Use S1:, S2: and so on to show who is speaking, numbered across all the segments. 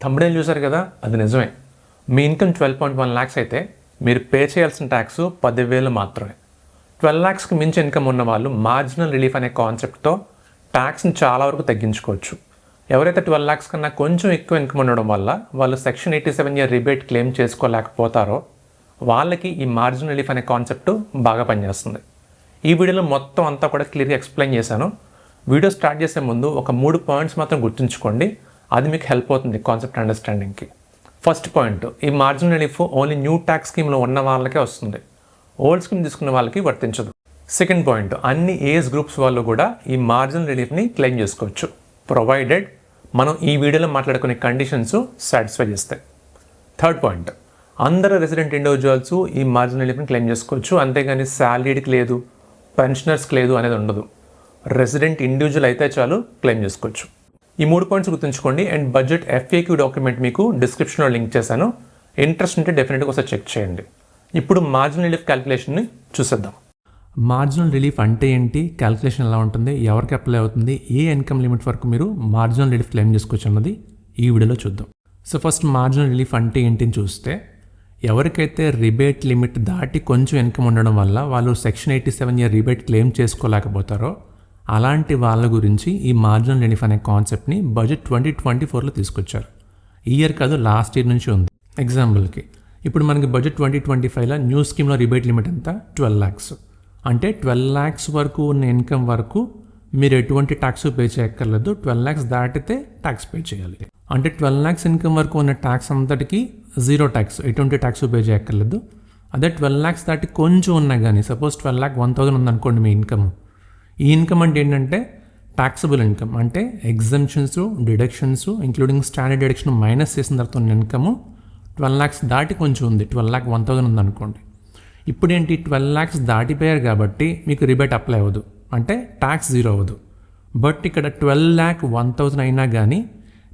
S1: Thumbnail చూసారు కదా, అది నిజమే. మీ ఇన్కమ్ 12.1 lakhs అయితే మీరు పే చేయాల్సిన ట్యాక్స్ 10,000 మాత్రమే. 12 lakhsకి మించి ఇన్కమ్ ఉన్న వాళ్ళు మార్జినల్ రిలీఫ్ అనే కాన్సెప్ట్తో ట్యాక్స్ని చాలా వరకు తగ్గించుకోవచ్చు. ఎవరైతే 12 lakhs కన్నా కొంచెం ఎక్కువ ఇన్కమ్ ఉండడం వల్ల వాళ్ళు సెక్షన్ 87A రిబేట్ క్లెయిమ్ చేసుకోలేకపోతారో వాళ్ళకి ఈ మార్జినల్ రిలీఫ్ అనే కాన్సెప్ట్ బాగా పనిచేస్తుంది. ఈ వీడియోలో మొత్తం అంతా కూడా క్లియర్గా ఎక్స్ప్లెయిన్ చేశాను. వీడియో స్టార్ట్ చేసే ముందు ఒక 3 పాయింట్స్ మాత్రం గుర్తుంచుకోండి, అది మీకు హెల్ప్ అవుతుంది కాన్సెప్ట్ అండర్స్టాండింగ్కి. ఫస్ట్ పాయింట్, ఈ marginal relief only new tax స్కీమ్లో ఉన్న వాళ్ళకే వస్తుంది, ఓల్డ్ స్కీమ్ తీసుకున్న వాళ్ళకి వర్తించదు. సెకండ్ పాయింట్, అన్ని ఏజ్ గ్రూప్స్ వాళ్ళు కూడా ఈ మార్జినల్ రిలీఫ్ని క్లెయిమ్ చేసుకోవచ్చు, ప్రొవైడెడ్ మనం ఈ వీడియోలో మాట్లాడుకునే కండిషన్స్ సాటిస్ఫై చేస్తాయి. థర్డ్ పాయింట్, అందరు రెసిడెంట్ ఇండివిజువల్స్ ఈ మార్జినల్ రిలీఫ్ని క్లెయిమ్ చేసుకోవచ్చు, అంతేగాని శాలరీడ్కి లేదు, పెన్షనర్స్కి లేదు అనేది ఉండదు. రెసిడెంట్ ఇండివిజువల్ అయితే చాలు క్లెయిమ్ చేసుకోవచ్చు. ఈ 3 పాయింట్స్ గుర్తుంచుకోండి. అండ్ బడ్జెట్ FAQ డాక్యుమెంట్ మీకు డిస్క్రిప్షన్లో లింక్ చేశాను, ఇంట్రెస్ట్ ఉంటే డెఫినెట్గా ఒకసారి చెక్ చేయండి. ఇప్పుడు మార్జినల్ రిలీఫ్ క్యాలిక్యులేషన్ని చూసేద్దాం. మార్జినల్ రిలీఫ్ అంటే ఏంటి, క్యాలిక్యులేషన్ ఎలా ఉంటుంది, ఎవరికి అప్లై అవుతుంది, ఏ ఇన్కమ్ లిమిట్ వరకు మీరు మార్జినల్ రిలీఫ్ క్లెయిమ్ చేసుకోవచ్చు అన్నది ఈ వీడియోలో చూద్దాం. సో ఫస్ట్ మార్జినల్ రిలీఫ్ అంటే ఏంటి అని చూస్తే, ఎవరికైతే రిబేట్ లిమిట్ దాటి కొంచెం ఇన్కమ్ ఉండడం వల్ల వాళ్ళు సెక్షన్ 87A రిబేట్ క్లెయిమ్ చేసుకోలేకపోతారో అలాంటి వాళ్ళ గురించి ఈ మార్జినల్ రిలీఫ్ అనే కాన్సెప్ట్ని బడ్జెట్ 2024లో తీసుకొచ్చారు. ఈ ఇయర్ కాదు, లాస్ట్ ఇయర్ నుంచి ఉంది. ఎగ్జాంపుల్కి ఇప్పుడు మనకి బడ్జెట్ 2025లో న్యూ స్కీమ్లో రిబేట్ లిమిట్ ఎంత 12 lakhs. అంటే 12 lakhs వరకు ఉన్న ఇన్కమ్ వరకు మీరు ఎటువంటి ట్యాక్స్ పే చేయక్కర్లేదు, 12 lakhs దాటితే ట్యాక్స్ పే చేయాలి. అంటే 12 lakhs ఇన్కమ్ వరకు ఉన్న ట్యాక్స్ అంతటికి 0 ట్యాక్స్, ఎటువంటి ట్యాక్స్ పే చేయక్కర్లేదు. అదే 12 lakhs దాటి కొంచెం ఉన్నా కానీ, సపోజ్ 12,01,000 ఉందనుకోండి మీ ఇన్కమ్. ఈ ఇన్కమ్ అంటే ఏంటంటే ట్యాక్సబుల్ ఇన్కమ్, అంటే exemptions, deductions including standard deduction minus చేసిన తర్వాత ఉన్న ఇన్కమ్ 12 lakhs దాటి కొంచెం ఉంది, 12,01,000 ఉందనుకోండి. ఇప్పుడు ఏంటి, 12 lakhs దాటిపోయారు కాబట్టి మీకు రిబేట్ అప్లై అవ్వదు, అంటే ట్యాక్స్ 0 అవ్వదు. బట్ ఇక్కడ 12,01,000 అయినా కానీ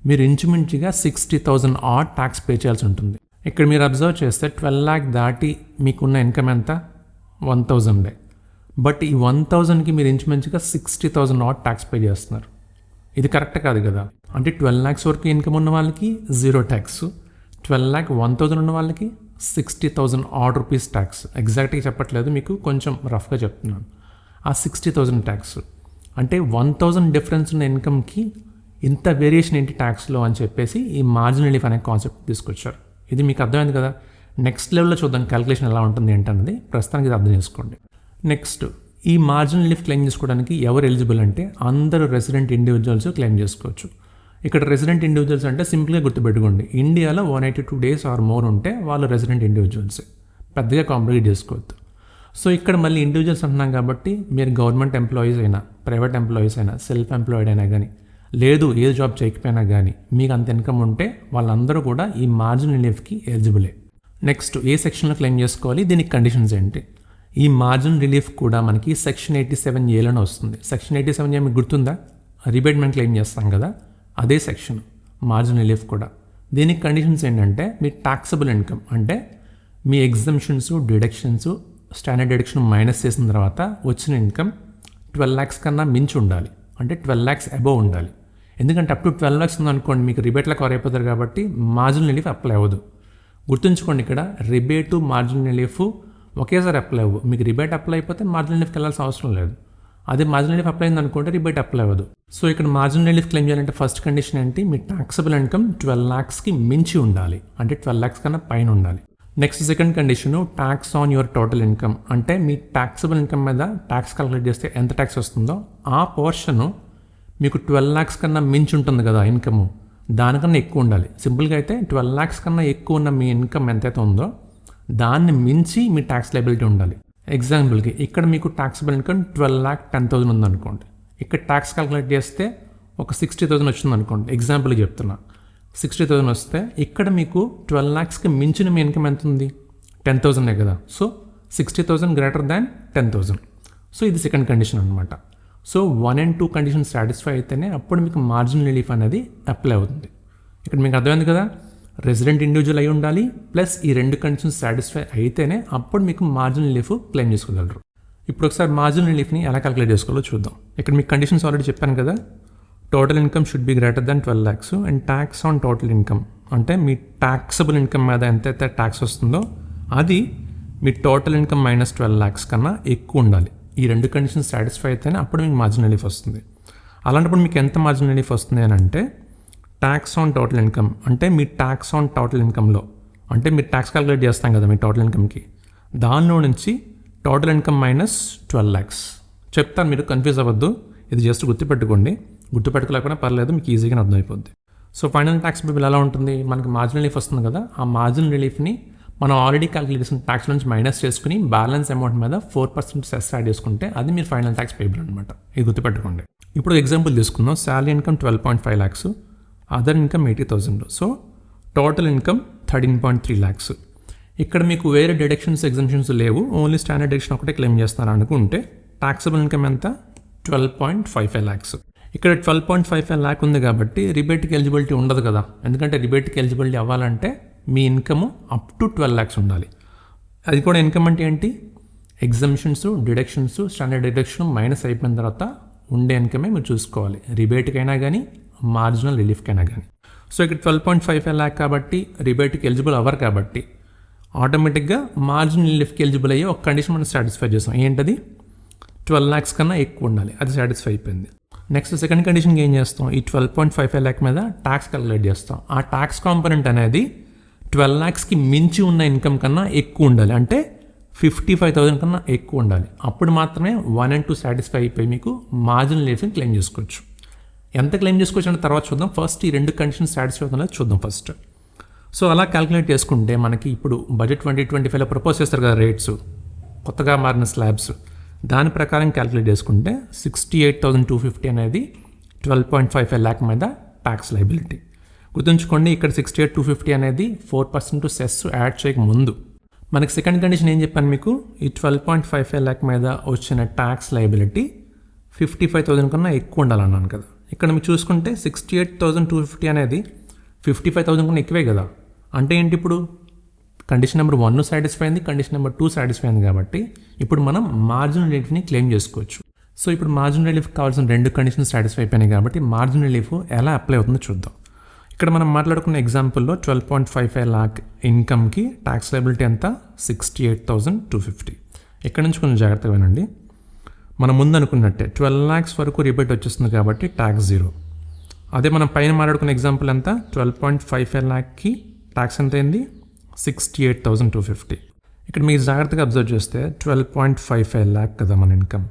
S1: మీరు ఇంచుమించుగా 60,000 ఆడ్ ట్యాక్స్ పే చేయాల్సి ఉంటుంది. ఇక్కడ మీరు అబ్జర్వ్ చేస్తే 12 lakh దాటి మీకున్న ఇన్కమ్ ఎంత 1,000. బట్ ఈ 1,000కి మీరు ఇంచుమించుగా 60,000 ఆడ్ ట్యాక్స్ పే చేస్తున్నారు. ఇది కరెక్ట్ కాదు కదా. అంటే 12 lakhs వరకు ఇన్కమ్ ఉన్న వాళ్ళకి 0 ట్యాక్స్, 12,01,000 ఉన్న వాళ్ళకి 60,000 ఆడ్ రూపీస్ ట్యాక్స్. ఎగ్జాక్ట్గా చెప్పట్లేదు, మీకు కొంచెం రఫ్గా చెప్తున్నాను. ఆ 60,000 ట్యాక్స్ అంటే 1,000 డిఫరెన్స్ ఉన్న ఇన్కమ్కి ఇంత వేరియేషన్ ఏంటి ట్యాక్స్లో అని చెప్పేసి ఈ మార్జినల్ రిలీఫ్ అనే కాన్సెప్ట్ తీసుకొచ్చారు. ఇది మీకు అర్థమైంది కదా. నెక్స్ట్ లెవెల్లో చూద్దాం క్యాలిక్యులేషన్ ఎలా ఉంటుంది ఏంటన్నది, ప్రస్తుతానికి ఇది అర్థం చేసుకోండి. నెక్స్ట్, ఈ మార్జినల్ రిలీఫ్ క్లెయిమ్ చేసుకోవడానికి ఎవరు ఎలిజిబుల్ అంటే అందరూ రెసిడెంట్ ఇండివిజువల్స్ క్లెయిమ్ చేసుకోవచ్చు. ఇక్కడ రెసిడెంట్ ఇండివిజువల్స్ అంటే సింపుల్గా గుర్తుపెట్టుకోండి, ఇండియాలో 182 days ఆర్ మోర్ ఉంటే వాళ్ళు రెసిడెంట్ ఇండివిజువల్స్, పెద్దగా కాంప్లికేట్ చేసుకోవద్దు. సో ఇక్కడ మళ్ళీ ఇండివిజువల్స్ అంటున్నాం కాబట్టి మీరు గవర్నమెంట్ ఎంప్లాయీస్ అయినా, ప్రైవేట్ ఎంప్లాయీస్ అయినా, సెల్ఫ్ ఎంప్లాయిడ్ అయినా కానీ, లేదు ఏ జాబ్ చేయకపోయినా కానీ మీకు అంత ఇన్కమ్ ఉంటే వాళ్ళందరూ కూడా ఈ మార్జినల్ రిలీఫ్కి ఎలిజిబులే. నెక్స్ట్, ఏ సెక్షన్లో క్లెయిమ్ చేసుకోవాలి, దీనికి కండిషన్స్ ఏంటి. ఈ మార్జినల్ రిలీఫ్ కూడా మనకి సెక్షన్ 87Aలోనే వస్తుంది. సెక్షన్ 87A మీకు గుర్తుందా, రిబేట్ మనం క్లెయిమ్ చేస్తాం కదా, అదే సెక్షన్ మార్జినల్ రిలీఫ్ కూడా. దీనికి కండిషన్స్ ఏంటంటే మీ ట్యాక్సబుల్ ఇన్కమ్, అంటే మీ exemptions, deductions, standard deduction minus చేసిన తర్వాత వచ్చిన ఇన్కమ్ 12 lakhs కన్నా మించి ఉండాలి, అంటే 12 lakhs అబోవ్ ఉండాలి. ఎందుకంటే అప్ టు 12 lakhs ఉందనుకోండి మీకు రిబేట్లో కవర్ అయిపోతారు కాబట్టి మార్జినల్ రిలీఫ్ అప్లై అవ్వదు. గుర్తుంచుకోండి, ఇక్కడ రిబేటు మార్జినల్ రిలీఫ్ ఒకేసారి అప్లై అవ్వదు. మీకు రిబేట్ అప్లై అయిపోతే మార్జినల్ రిలీఫ్కి వెళ్ళాల్సిన అవసరం లేదు. అదే మార్జినల్ రిలీఫ్ అప్లై అయింది అనుకుంటే రిబేట్ అప్లై అవ్వదు. సో ఇక్కడ మార్జినల్ రిలీఫ్ క్లెయిమ్ చేయాలంటే ఫస్ట్ కండిషన్ ఏంటి, మీ ట్యాక్సబుల్ ఇన్కమ్ 12 lakhsకి మించి ఉండాలి, అంటే 12 lakhs కన్నా పైన ఉండాలి. Next second condition, tax on your total income, అంటే మీ ట్యాక్సబుల్ ఇన్కమ్ మీద ట్యాక్స్ క్యాలిక్యులేట్ చేస్తే ఎంత ట్యాక్స్ వస్తుందో ఆ పోర్షను మీకు 12 lakhs కన్నా మించి ఉంటుంది కదా ఇన్కమ్, దానికన్నా ఎక్కువ ఉండాలి. సింపుల్గా అయితే 12 lakhs కన్నా ఎక్కువ ఉన్న మీ ఇన్కమ్ ఎంతైతే ఉందో దాన్ని మించి మీ ట్యాక్స్ లయబిలిటీ ఉండాలి. ఎగ్జాంపుల్కి ఇక్కడ మీకు ట్యాక్సబుల్ ఇన్కమ్ 12,10,000 ఉందనుకోండి, ఇక్కడ ట్యాక్స్ క్యాలిక్యులేట్ చేస్తే ఒక 60,000 వచ్చింది అనుకోండి, ఎగ్జాంపుల్కి చెప్తున్నా. 60,000 వస్తే ఇక్కడ మీకు 12 lakhsకి మించిన మీ ఇన్కమ్ ఎంత ఉంది 10,000 కదా. So 60,000 greater than 10,000. సో ఇది సెకండ్ కండిషన్ అనమాట. సో 1 and 2 కండిషన్స్ సాటిస్ఫై అయితేనే అప్పుడు మీకు మార్జినల్ రిలీఫ్ అనేది అప్లై అవుతుంది. ఇక్కడ మీకు అర్థమైంది కదా, రెసిడెంట్ ఇండివిజువల్ అయి ఉండాలి ప్లస్ ఈ 2 కండిషన్స్ సాటిస్ఫై అయితేనే అప్పుడు మీకు మార్జినల్ రిలీఫ్ క్లెయిమ్ చేసుకోగలరు. ఇప్పుడు ఒకసారి మార్జినల్ రిలీఫ్ని ఎలా క్యాలిక్యులేట్ చేసుకోవాలో చూద్దాం. ఇక్కడ మీకు కండిషన్స్ ఆల్రెడీ చెప్పాను కదా, total income should be greater than 12 lakhs and tax on total income అంటే మీ ట్యాక్సబుల్ ఇన్కమ్ మీద ఎంతైతే ట్యాక్స్ వస్తుందో అది మీ టోటల్ ఇన్కమ్ మైనస్ 12 lakhs కన్నా ఎక్కువ ఉండాలి. ఈ రెండు కండిషన్స్ సాటిస్ఫై అయితేనే అప్పుడు మీకు మార్జినల్ రిలీఫ్ వస్తుంది. అలాంటప్పుడు మీకు ఎంత మార్జినల్ రిలీఫ్ వస్తుంది అని అంటే ట్యాక్స్ ఆన్ టోటల్ ఇన్కమ్, అంటే మీ ట్యాక్స్ ఆన్ టోటల్ ఇన్కమ్లో, అంటే మీరు ట్యాక్స్ క్యాలిక్యులేట్ చేస్తాం కదా మీ టోటల్ ఇన్కమ్కి, దానిలో నుంచి టోటల్ ఇన్కమ్ మైనస్ 12 lakhs చెప్తాను, మీరు కన్ఫ్యూజ్ అవ్వద్దు. ఇది జస్ట్ గుర్తుపెట్టుకోండి, గుర్తుపెట్టుకోలేకపోయినా పర్లేదు, మీకు ఈజీగా అర్థమైపోద్ది. సో ఫైనల్ ట్యాక్స్ బిల్ ఎలా ఉంటుంది, మనకి మార్జినల్ రిలీఫ్ వస్తుంది కదా, ఆ మార్జినల్ రిలీఫ్ని మనం ఆల్రెడీ క్యాలిక్యులేట్ చేసిన ట్యాక్స్ నుంచి మైనస్ చేసుకుని బ్యాలెన్స్ అమౌంట్ మీద 4% సెస్ యాడ్ చేసుకుంటే అది మీరు ఫైనల్ ట్యాక్స్ పేబుల్ అనమాట. ఇది గుర్తుపెట్టుకోండి. ఇప్పుడు ఎగ్జాంపుల్ తీసుకుందాం. Salary income 12.5 lakhs, other income 80,000. So total income 13.3 lakhs. ఇక్కడ మీకు వేరే డిడక్షన్స్ ఎగ్జంప్షన్స్ లేవు, ఓన్లీ స్టాండర్డ్ డిడక్షన్ ఒకటే క్లెయిమ్ చేస్తారు అనుకుంటే ట్యాక్సబుల్ ఇన్కమ్ ఎంత 12.55 lakhs. ఇక్కడ 12.55 lakh ఉంది కాబట్టి రిబేట్కి ఎలిజిబిలిటీ ఉండదు కదా, ఎందుకంటే రిబేట్కి ఎలిజిబిలిటీ అవ్వాలంటే మీ ఇన్కమ్ అప్ టు 12 lakhs ఉండాలి. అది కూడా ఇన్కమ్ అంటే ఏంటి, exemptions, deductions, standard deduction minus అయిపోయిన తర్వాత ఉండే ఇన్కమే మీరు చూసుకోవాలి, రిబేట్కైనా కానీ మార్జినల్ రిలీఫ్కైనా కానీ. సో ఇక్కడ 12.55 lakh కాబట్టి రిబేట్కి ఎలిజిబుల్ అవ్వరు కాబట్టి ఆటోమేటిక్గా మార్జినల్ రిలీఫ్కి ఎలిజిబుల్ అయ్యే ఒక కండిషన్ మనం సాటిస్ఫై చేస్తాం. ఏంటది, 12 lakhs కన్నా ఎక్కువ ఉండాలి, అది సాటిస్ఫై అయిపోయింది. నెక్స్ట్ సెకండ్ కండిషన్కి ఏం చేస్తాం, ఈ 12.55 lakh మీద ట్యాక్స్ క్యాలిక్యులేట్ చేస్తాం. ఆ ట్యాక్స్ కాంపోనెంట్ అనేది 12 lakhsకి మించి ఉన్న ఇన్కమ్ కన్నా ఎక్కువ ఉండాలి, అంటే 55,000 కన్నా ఎక్కువ ఉండాలి. అప్పుడు మాత్రమే 1 and 2 సాటిస్ఫై అయిపోయి మీకు మార్జినల్ రిలీఫ్ని క్లెయిమ్ చేసుకోవచ్చు. ఎంత క్లెయిమ్ చేసుకోవచ్చు అంటే తర్వాత చూద్దాం. ఫస్ట్ ఈ రెండు కండిషన్స్ సాటిస్ఫై అవుతుందో చూద్దాం ఫస్ట్. సో అలా క్యాలిక్యులేట్ చేసుకుంటే మనకి ఇప్పుడు బడ్జెట్ 2025లో ప్రపోజ్ చేస్తారు కదా రేట్స్, కొత్తగా మారిన స్లాబ్స్, దాని ప్రకారం క్యాలిక్యులేట్ చేసుకుంటే 68,250 అనేది 12.55 lakh మీద ట్యాక్స్ లైబిలిటీ. గుర్తుంచుకోండి, ఇక్కడ 68,250 అనేది 4% సెస్ యాడ్ చేయక ముందు. మనకి సెకండ్ కండిషన్ ఏం చెప్పాను మీకు, ఈ 12.55 lakh మీద వచ్చిన ట్యాక్స్ లైబిలిటీ 55,000 కన్నా ఎక్కువ ఉండాలన్నాను కదా. ఇక్కడ మీకు చూసుకుంటే 68,250 అనేది 55,000 కన్నా ఎక్కువే కదా. అంటే ఏంటి, ఇప్పుడు కండిషన్ నెంబర్ 1 సాటిస్ఫై అయింది, కండిషన్ నెంబర్ 2 సాటిస్ఫై అయింది కాబట్టి ఇప్పుడు మనం మార్జినల్ రిలీఫ్ని క్లెయిమ్ చేసుకోవచ్చు. సో ఇప్పుడు మార్జినల్ రిలీఫ్ కావాల్సిన రెండు కండిషన్స్ సాటిస్ఫై అయిపోయినాయి కాబట్టి మార్జినల్ రిలీఫ్ ఎలా అప్లై అవుతుందో చూద్దాం. ఇక్కడ మనం మాట్లాడుకున్న ఎగ్జాంపుల్లో 12.55 lakh ఇన్కమ్కి ట్యాక్స్ లైబిలిటీ ఎంత 68,250. ఇక్కడ నుంచి కొంచెం జాగ్రత్తగా వినండి. మనం ముందు అనుకున్నట్టే 12 lakhs వరకు రిబేట్ వచ్చేస్తుంది కాబట్టి ట్యాక్స్ 0. అదే మనం పైన మాట్లాడుకున్న ఎగ్జాంపుల్ ఎంత, 12.55 lakh ట్యాక్స్ ఎంత అయింది 68,250. ఇక్కడ మీకు జాగ్రత్తగా అబ్జర్వ్ చేస్తే 12.55 lakh కదా మన ఇన్కమ్.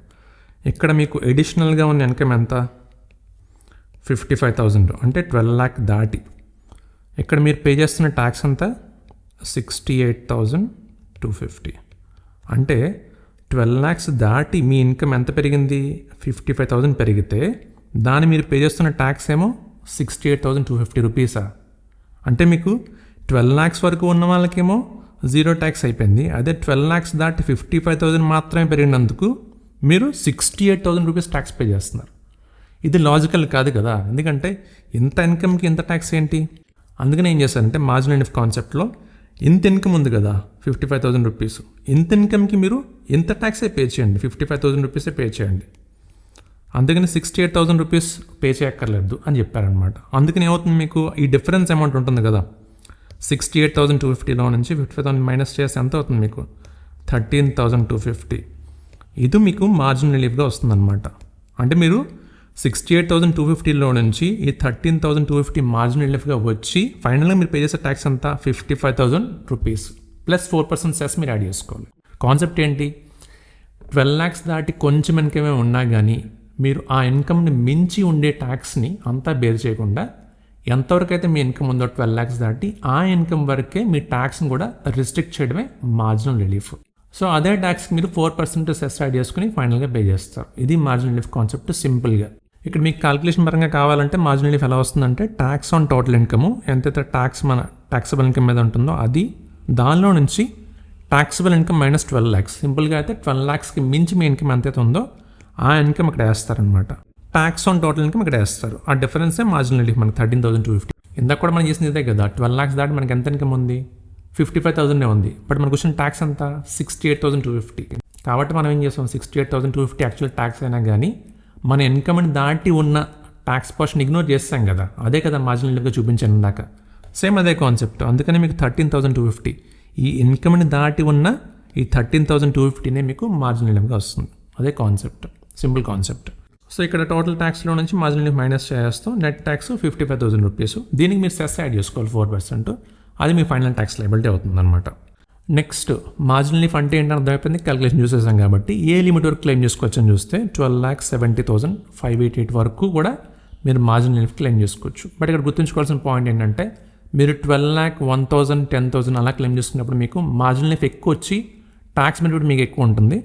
S1: ఇక్కడ మీకు ఎడిషనల్గా ఉన్న ఇన్కమ్ ఎంత 55,000, అంటే 12 lakh దాటి. ఇక్కడ మీరు పే చేస్తున్న ట్యాక్స్ అంతా 68,250. అంటే 12 lakhs దాటి మీ ఇన్కమ్ ఎంత పెరిగింది 55,000 పెరిగితే దాన్ని మీరు పే చేస్తున్న ట్యాక్స్ ఏమో 68,250 రూపీసా. అంటే మీకు 12 lakhs వరకు ఉన్న వాళ్ళకేమో 0 ట్యాక్స్ అయిపోయింది. అదే 12 lakhs దాటి 55,000 మాత్రమే పెరిగినందుకు మీరు 68,000 రూపీస్ ట్యాక్స్ పే చేస్తున్నారు. ఇది లాజికల్ కాదు కదా, ఎందుకంటే ఇంత ఇన్కమ్కి ఇంత ట్యాక్స్ ఏంటి. అందుకని ఏం చేస్తారంటే మార్జినల్ రిలీఫ్ కాన్సెప్ట్లో ఇంత ఇన్కమ్ ఉంది కదా 55,000 రూపీస్, ఇంత ఇన్కమ్కి మీరు ఇంత ట్యాక్సే పే చేయండి, 55,000 రూపీసే పే చేయండి. అందుకని 68,000 రూపీస్ పే చేయక్కర్లేదు అని చెప్పారనమాట. అందుకని ఏమవుతుంది, మీకు ఈ డిఫరెన్స్ అమౌంట్ ఉంటుంది కదా 68,250లో నుంచి 55,000 మైనస్ చేస్తే ఎంత అవుతుంది మీకు 13,250. ఇది మీకు మార్జినల్ రిలీఫ్గా వస్తుందన్నమాట. అంటే మీరు 68,250లో నుంచి ఈ 13,250 మార్జినల్ రిలీఫ్గా వచ్చి ఫైనల్గా మీరు పే చేసే ట్యాక్స్ అంతా 55,000 రూపీస్ ప్లస్ 4% సెస్ మీరు యాడ్ చేసుకోవాలి. కాన్సెప్ట్ ఏంటి, 12 lakhs దాటి కొంచెం ఇన్కమే ఉన్నా కానీ మీరు ఆ ఇన్కమ్ని మించి ఉండే ట్యాక్స్ని అంతా బేర్ చేయకుండా ఎంతవరకు అయితే మీ ఇన్కమ్ ఉందో 12 lakhs దాటి ఆ ఇన్కమ్ వరకే మీ ట్యాక్స్ని కూడా రిస్ట్రిక్ట్ చేయడమే మార్జినల్ రిలీఫ్. సో అదే ట్యాక్స్కి మీరు 4% సెస్ యాడ్ చేసుకుని ఫైనల్గా పే చేస్తారు. ఇది మార్జినల్ రిలీఫ్ కాన్సెప్ట్ సింపుల్గా. ఇక్కడ మీకు క్యాల్కులేషన్ పరంగా కావాలంటే మార్జినల్ రిలీఫ్ ఎలా వస్తుందంటే ట్యాక్స్ ఆన్ టోటల్ ఇన్కమ్ ఎంతైతే ట్యాక్స్ మన ట్యాక్సబుల్ ఇన్కమ్ మీద ఉంటుందో అది, దానిలో నుంచి ట్యాక్సబుల్ ఇన్కమ్ మైనస్ 12 lakhs. సింపుల్గా అయితే 12 lakhsకి మించి మీ ఇన్కమ్ ఎంతైతే ఉందో ఆ ఇన్కమ్ ఇక్కడ వేస్తారనమాట. ట్యాక్స్ ఆన్ టోటల్ ఇన్కమ్ ఇక్కడ వేస్తారు. ఆ డిఫరెన్సే మార్జినల్ రిలీఫ్ మనకి 13,250. ఇందాక కూడా మనం చేసింది ఇదే కదా, 12 lakhs దాటి మనకి ఎంత ఇన్కమ్ ఉంది 55,000 ఉంది. బట్ మనకు వచ్చిన ట్యాక్స్ ఎంత 68,250. కాబట్టి మనం ఏం చేస్తాం 68,250 యాక్చువల్ ట్యాక్స్ అయినా కానీ మన ఇన్కమ్ని దాటి ఉన్న ట్యాక్స్ పోర్షన్ ఇగ్నోర్ చేస్తాం కదా, అదే కదా మార్జినల్ రిలీఫ్గా చూపించాను ఇందాక సేమ్ అదే కాన్సెప్ట్. అందుకని మీకు 13,250 ఈ ఇన్కమ్ని దాటి ఉన్న ఈ 13,250నే మీకు మార్జినల్ ఇన్కమ్గా వస్తుంది. అదే కాన్సెప్ట్, సింపుల్ కాన్సెప్ట్. సో ఇక్కడ టోటల్ ట్యాక్స్లో నుంచి మార్జినల్ ఇన్కమ్ మైనస్ చేస్తాం, నెట్ ట్యాక్స్ 55,000 రూపీస్. దీనికి మీరు సెస్ యాడ్ చేసుకోవాలి 4%. అది మీ ఫైనల్ ట్యాక్స్ లయబిలిటీ అవుతుంది అనమాట. నెక్స్ట్ మార్జినల్ లిఫ్ అంటే ఏంటని అర్థమైపోయింది, క్యాలిక్యులేషన్ చూసేసాం కాబట్టి. ఏ లిమిట్ వరకు క్లెయిమ్ చేసుకోవచ్చు అని చూస్తే 12,70,588 వరకు కూడా మీరు మార్జినల్ లిఫ్ క్లెయిమ్ చేసుకోవచ్చు. బట్ ఇక్కడ గుర్తుంచుకోవాల్సిన పాయింట్ ఏంటంటే మీరు 12,00,000, 1,000, 10,000 అలా క్లెయిమ్ చేసుకున్నప్పుడు మీకు మార్జినల్ లిఫ్ ఎక్కువ వచ్చి ట్యాక్స్ బెనిఫిట్ మీకు ఎక్కువ ఉంటుంది.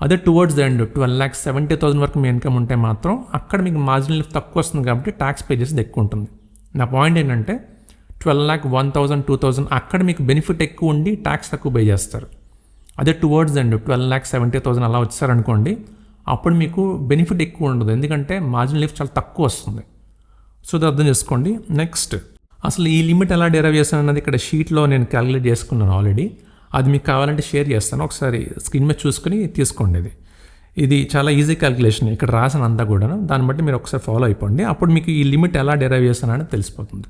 S1: అదే టువర్డ్స్ ద ఎండ్ 12,70,000 వరకు మీ ఇన్కమ్ ఉంటే మాత్రం అక్కడ మీకు మార్జినల్ లిఫ్ తక్కువ వస్తుంది కాబట్టి ట్యాక్స్ పే చేసేది ఎక్కువ ఉంటుంది. నా పాయింట్ ఏంటంటే 12,00,000, 1,000, 2,000 అక్కడ మీకు బెనిఫిట్ ఎక్కువ ఉండి ట్యాక్స్ తక్కువ పే చేస్తారు. అదే టువర్డ్స్ ద ఎండ్ 12,70,000 అలా వచ్చారనుకోండి, అప్పుడు మీకు బెనిఫిట్ ఎక్కువ ఉండదు, ఎందుకంటే మార్జినల్ లిఫ్ చాలా తక్కువ వస్తుంది. సో అది అర్థం చేసుకోండి. నెక్స్ట్ అసలు ఈ లిమిట్ ఎలా డెరైవ్ చేస్తాను అన్నది ఇక్కడ షీట్లో నేను క్యాలిక్యులేట్ చేసుకున్నాను ఆల్రెడీ. అది మీకు కావాలంటే షేర్ చేస్తాను, ఒకసారి స్క్రీన్ మీద చూసుకుని తీసుకోండి. ఇది చాలా ఈజీ క్యాలిక్యులేషన్, ఇక్కడ రాసిన అంతా కూడా. దాన్ని బట్టి మీరు ఒకసారి ఫాలో అయిపోండి, అప్పుడు మీకు ఈ లిమిట్ ఎలా డెరైవ్ చేస్తానని తెలిసిపోతుంది.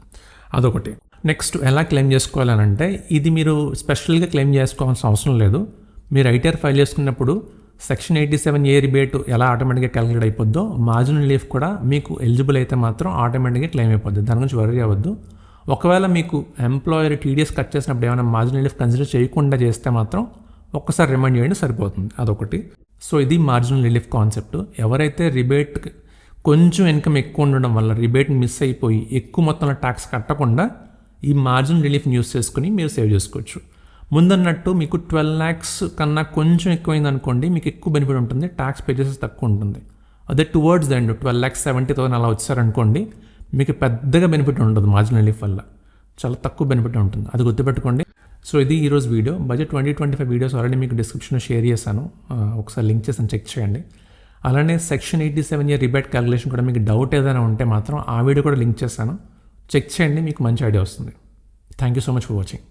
S1: అదొకటి. నెక్స్ట్ ఎలా క్లెయిమ్ చేసుకోవాలనంటే ఇది మీరు స్పెషల్గా క్లెయిమ్ చేసుకోవాల్సిన అవసరం లేదు. మీరు ఐటీఆర్ ఫైల్ చేసుకున్నప్పుడు సెక్షన్ 87A రిబేట్ ఎలా ఆటోమేటిక్గా క్యాలిక్యులేట్ అయిపోద్దో మార్జినల్ లీఫ్ కూడా మీకు ఎలిజిబుల్ అయితే మాత్రం ఆటోమేటిక్గా క్లెయిమ్ అయిపోద్ది. దాని గురించి వరీ అవ్వద్దు. ఒకవేళ మీకు ఎంప్లాయర్ టీడీఎస్ కట్ చేసినప్పుడు ఏమైనా మార్జినల్ లీఫ్ కన్సిడర్ చేయకుండా చేస్తే మాత్రం ఒక్కసారి రిమైండ్ చేయండి, సరిపోతుంది. అదొకటి. సో ఇది మార్జినల్ రిలీఫ్ కాన్సెప్ట్. ఎవరైతే రిబేట్ కొంచెం ఇన్కమ్ ఎక్కువ ఉండడం వల్ల రిబేట్ని మిస్ అయిపోయి ఎక్కువ మొత్తంలో ట్యాక్స్ కట్టకుండా ఈ మార్జినల్ రిలీఫ్ని యూస్ చేసుకుని మీరు సేవ్ చేసుకోవచ్చు. ముందన్నట్టు మీకు 12 lakhs కన్నా కొంచెం ఎక్కువైంది అనుకోండి, మీకు ఎక్కువ బెనిఫిట్ ఉంటుంది, ట్యాక్స్ పే చేసేసి తక్కువ ఉంటుంది. అదే టువర్డ్స్ ద ఎండ్ 12,70,000 అలా వచ్చారనుకోండి, మీకు పెద్దగా బెనిఫిట్ ఉండదు మార్జినల్ రిలీఫ్ వల్ల, చాలా తక్కువ బెనిఫిట్ ఉంటుంది. అది గుర్తుపెట్టుకోండి. సో ఇది ఈరోజు వీడియో. బడ్జెట్ 2025 వీడియోస్ ఆల్రెడీ మీకు డిస్క్రిప్షన్లో షేర్ చేశాను, ఒకసారి లింక్ చేసాను, చెక్ చేయండి. అలానే సెక్షన్ 87A రిబేట్ క్యాలిక్యులేషన్ కూడా మీకు డౌట్ ఏదైనా ఉంటే మాత్రం ఆ వీడియో కూడా లింక్ చేశాను, చెక్ చేయండి, మీకు మంచి ఐడియా వస్తుంది. Thank you so much for watching.